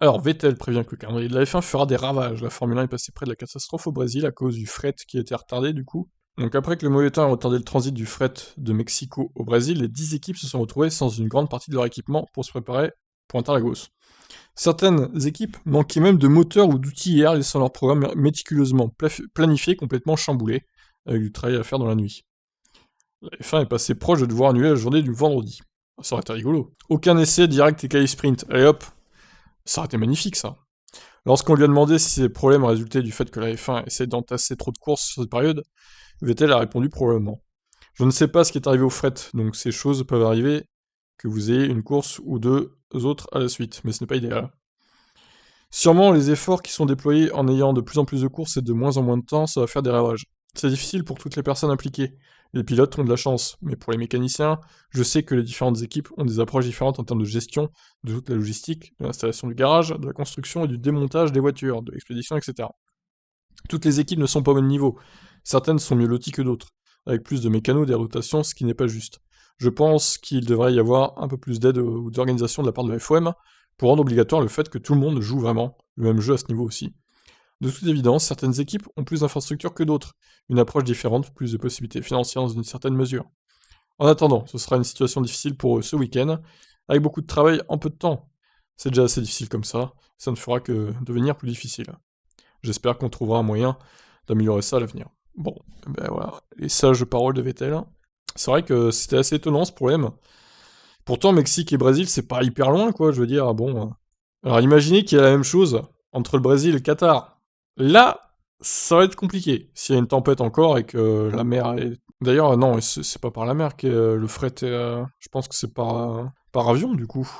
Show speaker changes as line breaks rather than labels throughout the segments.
Alors, Vettel prévient que le calendrier de la F1 fera des ravages. La Formule 1 est passée près de la catastrophe au Brésil à cause du fret qui a été retardé du coup. Donc après que le mauvais temps a retardé le transit du fret de Mexico au Brésil, les 10 équipes se sont retrouvées sans une grande partie de leur équipement pour se préparer pour Interlagos. Certaines équipes manquaient même de moteurs ou d'outillères, laissant leur programme méticuleusement planifié, complètement chamboulé, avec du travail à faire dans la nuit. La F1 est passée proche de devoir annuler la journée du vendredi. Ça aurait été rigolo. Aucun essai direct et quali sprint. Allez hop, ça aurait été magnifique ça. Lorsqu'on lui a demandé si ces problèmes résultaient du fait que la F1 essaie d'entasser trop de courses sur cette période, Vettel a répondu probablement. Je ne sais pas ce qui est arrivé au fret, donc ces choses peuvent arriver, que vous ayez une course ou deux autres à la suite, mais ce n'est pas idéal. Sûrement, les efforts qui sont déployés en ayant de plus en plus de courses et de moins en moins de temps, ça va faire des ravages. C'est difficile pour toutes les personnes impliquées. Les pilotes ont de la chance, mais pour les mécaniciens, je sais que les différentes équipes ont des approches différentes en termes de gestion de toute la logistique, de l'installation du garage, de la construction et du démontage des voitures, de l'expédition, etc. Toutes les équipes ne sont pas au même niveau. Certaines sont mieux loties que d'autres, avec plus de mécanos et des rotations, ce qui n'est pas juste. Je pense qu'il devrait y avoir un peu plus d'aide ou d'organisation de la part de la FOM pour rendre obligatoire le fait que tout le monde joue vraiment le même jeu à ce niveau aussi. De toute évidence, certaines équipes ont plus d'infrastructures que d'autres, une approche différente, plus de possibilités financières dans une certaine mesure. En attendant, ce sera une situation difficile pour eux ce week-end, avec beaucoup de travail en peu de temps. C'est déjà assez difficile comme ça ne fera que devenir plus difficile. J'espère qu'on trouvera un moyen d'améliorer ça à l'avenir. Bon, ben voilà, les sages paroles de Vettel. C'est vrai que c'était assez étonnant ce problème. Pourtant, Mexique et Brésil, c'est pas hyper loin, quoi, je veux dire, bon. Alors imaginez qu'il y a la même chose entre le Brésil et le Qatar. Là, ça va être compliqué. S'il y a une tempête encore et que la mer est... D'ailleurs, non, c'est pas par la mer que le fret est... je pense que c'est par avion, du coup.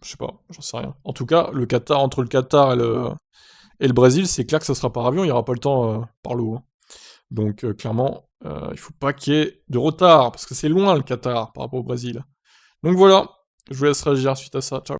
Je sais pas, j'en sais rien. En tout cas, le Qatar, entre le Qatar et le Brésil, c'est clair que ça sera par avion, il n'y aura pas le temps par l'eau. Hein. Donc clairement, il faut pas qu'il y ait de retard, parce que c'est loin le Qatar par rapport au Brésil. Donc voilà, je vous laisse réagir suite à ça. Ciao.